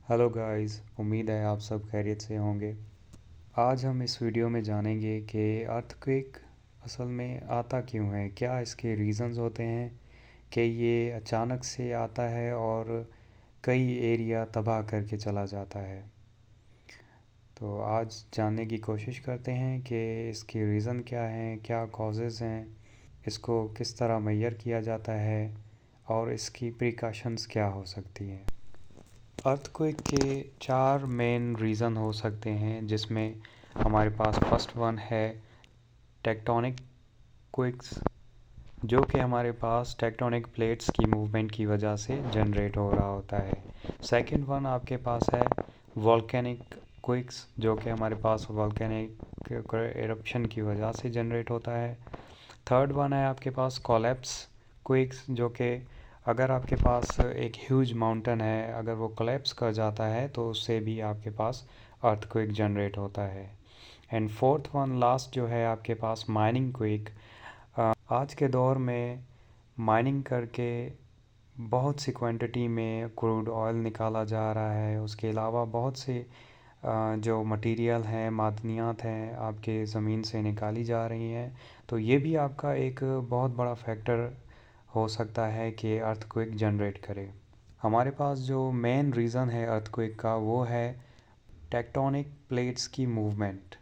Hello guys, उम्मीद है आप सब खैरियत से होंगे। आज हम इस वीडियो में जानेंगे कि अर्थक्वेक असल में आता क्यों है, क्या इसके रीज़न्स होते हैं कि ये अचानक से आता है और कई एरिया तबाह करके चला जाता है। तो आज जानने की कोशिश करते हैं कि इसके रीज़न क्या हैं, क्या कॉजेज़ हैं, इसको किस तरह मेजर किया जाता है और इसकी प्रिकॉशंस क्या हो सकती हैं। अर्थक्वेक के चार मेन रीज़न हो सकते हैं, जिसमें हमारे पास फर्स्ट वन है टेक्टोनिक क्विक्स, जो कि हमारे पास टेक्टोनिक प्लेट्स की मूवमेंट की वजह से जनरेट हो रहा होता है। सेकंड वन आपके पास है वॉल्केनिक क्विक्स, जो कि हमारे पास वॉल्केनिक एरप्शन की वजह से जनरेट होता है। थर्ड वन है आपके पास कोलैप्स क्विक्स, जो कि अगर आपके पास एक ह्यूज माउंटेन है, अगर वो कोलैप्स कर जाता है तो उससे भी आपके पास अर्थक्वेक जनरेट होता है। एंड फोर्थ वन लास्ट जो है आपके पास माइनिंग क्वेक। आज के दौर में माइनिंग करके बहुत सी क्वांटिटी में क्रूड ऑयल निकाला जा रहा है। उसके अलावा बहुत से जो मटेरियल हैं, मादनियात हैं, आपके ज़मीन से निकाली जा रही हैं। तो ये भी आपका एक बहुत बड़ा फैक्टर हो सकता है कि अर्थक्वेक जनरेट करे। हमारे पास जो मेन रीज़न है अर्थक्वेक का, वो है टेक्टोनिक प्लेट्स की मूवमेंट।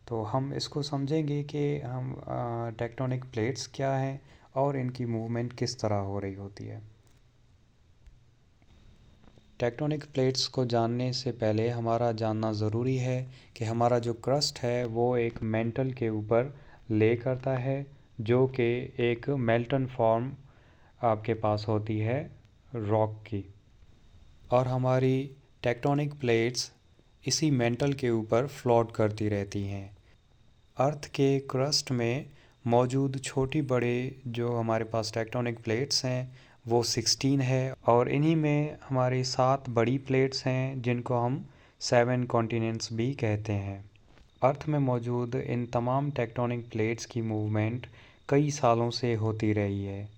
तो हम इसको समझेंगे कि हम टेक्टोनिक प्लेट्स क्या हैं और इनकी मूवमेंट किस तरह हो रही होती है। टेक्टोनिक प्लेट्स को जानने से पहले हमारा जानना ज़रूरी है कि हमारा जो क्रस्ट है वो एक मेंटल के ऊपर ले करता है, जो कि एक मेल्टन फॉर्म आपके पास होती है रॉक की, और हमारी टेक्टोनिक प्लेट्स इसी मेंटल के ऊपर फ्लोट करती रहती हैं। अर्थ के क्रस्ट में मौजूद छोटी बड़े जो हमारे पास टेक्टोनिक प्लेट्स हैं वो 16 है, और इन्हीं में हमारी 7 बड़ी प्लेट्स हैं जिनको हम 7 कॉन्टिनेंट्स भी कहते हैं। अर्थ में मौजूद इन तमाम टेक्टोनिक प्लेट्स की मूवमेंट कई सालों से होती रही है,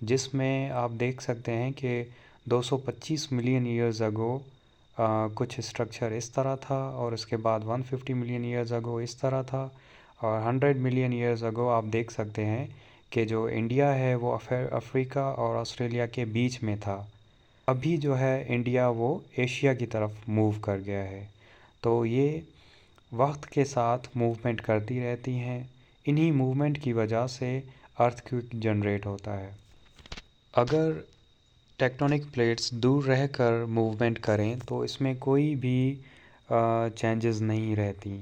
जिसमें आप देख सकते हैं कि 225 मिलियन ईयर्स अगो कुछ स्ट्रक्चर इस तरह था, और उसके बाद 150 मिलियन ईयर्स अगो इस तरह था, और 100 मिलियन ईयर्स अगो आप देख सकते हैं कि जो इंडिया है वो अफ्रीका और ऑस्ट्रेलिया के बीच में था। अभी जो है इंडिया वो एशिया की तरफ मूव कर गया है। तो ये वक्त के साथ मूवमेंट करती रहती हैं। इन्हीं मूवमेंट की वजह से अर्थक्वेक जनरेट होता है। अगर टेक्टोनिक प्लेट्स दूर रहकर मूवमेंट करें तो इसमें कोई भी चेंजेस नहीं रहती,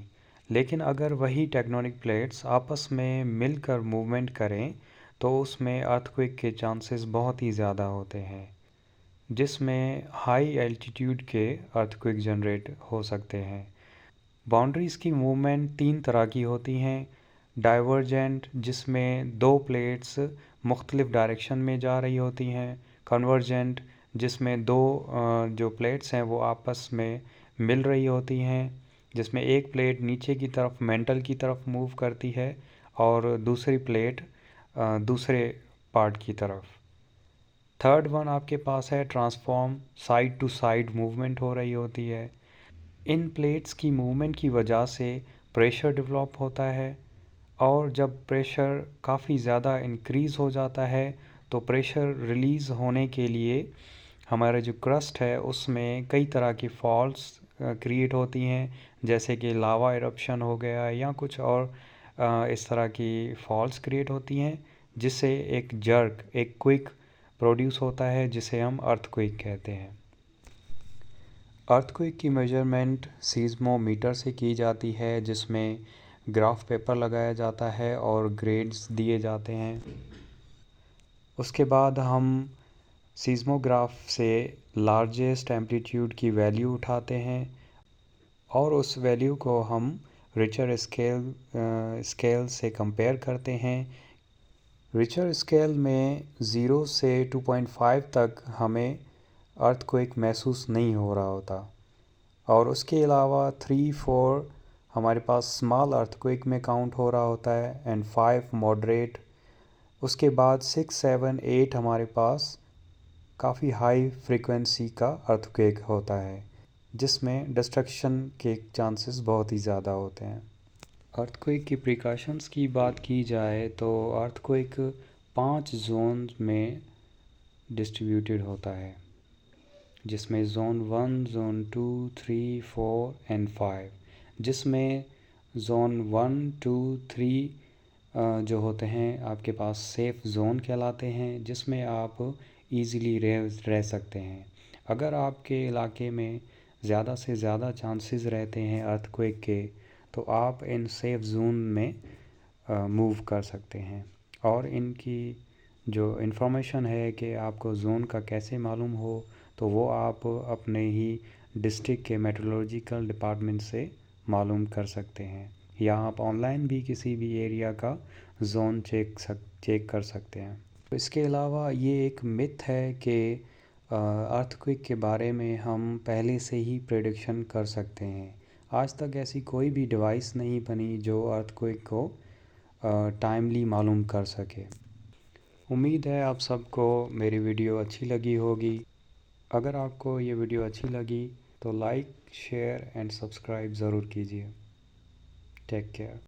लेकिन अगर वही टेक्टोनिक प्लेट्स आपस में मिलकर मूवमेंट करें तो उसमें अर्थक्वेक के चांसेस बहुत ही ज़्यादा होते हैं, जिसमें हाई एल्टीट्यूड के अर्थक्वेक जनरेट हो सकते हैं। बाउंड्रीज़ की मूवमेंट तीन तरह की होती हैं। डाइवर्जेंट, जिसमें दो प्लेट्स मुख्तलिफ डायरेक्शन में जा रही होती हैं। कन्वर्जेंट, जिसमें दो जो प्लेट्स हैं वो आपस में मिल रही होती हैं, जिसमें एक प्लेट नीचे की तरफ मेंटल की तरफ मूव करती है और दूसरी प्लेट दूसरे पार्ट की तरफ। थर्ड वन आपके पास है transform, side to side movement हो रही होती है। इन प्लेट्स की मूवमेंट की वजह से प्रेशर डेवलप होता है, और जब प्रेशर काफ़ी ज़्यादा इंक्रीज़ हो जाता है तो प्रेशर रिलीज़ होने के लिए हमारा जो क्रस्ट है उसमें कई तरह की फॉल्स क्रिएट होती हैं, जैसे कि लावा इरप्शन हो गया या कुछ और इस तरह की फॉल्स क्रिएट होती हैं, जिससे एक जर्क, एक क्विक प्रोड्यूस होता है, जिसे हम अर्थक्वेक कहते हैं। अर्थक्वेक की मेजरमेंट सीज़मोमीटर से की जाती है, जिसमें ग्राफ पेपर लगाया जाता है और ग्रेड्स दिए जाते हैं। उसके बाद हम सीज़मोग्राफ से लार्जेस्ट एम्पलीट्यूड की वैल्यू उठाते हैं और उस वैल्यू को हम रिचर स्केल से कंपेयर करते हैं। रिचर स्केल में 0 से 2.5 तक हमें अर्थक्वेक महसूस नहीं हो रहा होता, और उसके अलावा 3-4 हमारे पास स्मॉल अर्थक्वेक में काउंट हो रहा होता है, एंड 5 मॉडरेट। उसके बाद 6-7-8 हमारे पास काफ़ी हाई फ्रीक्वेंसी का अर्थक्वेक होता है। जिसमें डिस्ट्रक्शन के चांसेस बहुत ही ज़्यादा होते हैं। अर्थक्वेक की प्रिकॉशंस की बात की जाए तो अर्थक्वेक 5 जोन में डिस्ट्रीब्यूटेड होता है, जिसमें ज़ोन 1, ज़ोन 2, 3, 4 एंड 5, जिसमें ज़ोन 1, 2, 3 जो होते हैं आपके पास सेफ़ ज़ोन कहलाते हैं, जिसमें आप इजीली रह सकते हैं। अगर आपके इलाके में ज़्यादा से ज़्यादा चांसेस रहते हैं अर्थक्वेक के, तो आप इन सेफ़ ज़ोन में मूव कर सकते हैं। और इनकी जो इन्फॉर्मेशन है कि आपको ज़ोन का कैसे मालूम हो, तो वो आप अपने ही डिस्ट्रिक्ट के मेट्रोलॉजिकल डिपार्टमेंट से मालूम कर सकते हैं, या आप ऑनलाइन भी किसी भी एरिया का ज़ोन चेक कर सकते हैं। तो इसके अलावा ये एक मिथ है कि अर्थक्वेक के बारे में हम पहले से ही प्रेडिक्शन कर सकते हैं। आज तक ऐसी कोई भी डिवाइस नहीं बनी जो अर्थक्वेक को टाइमली मालूम कर सके। उम्मीद है आप सबको मेरी वीडियो अच्छी लगी होगी। अगर आपको ये वीडियो अच्छी लगी तो लाइक, शेयर एंड सब्सक्राइब ज़रूर कीजिए। Take care.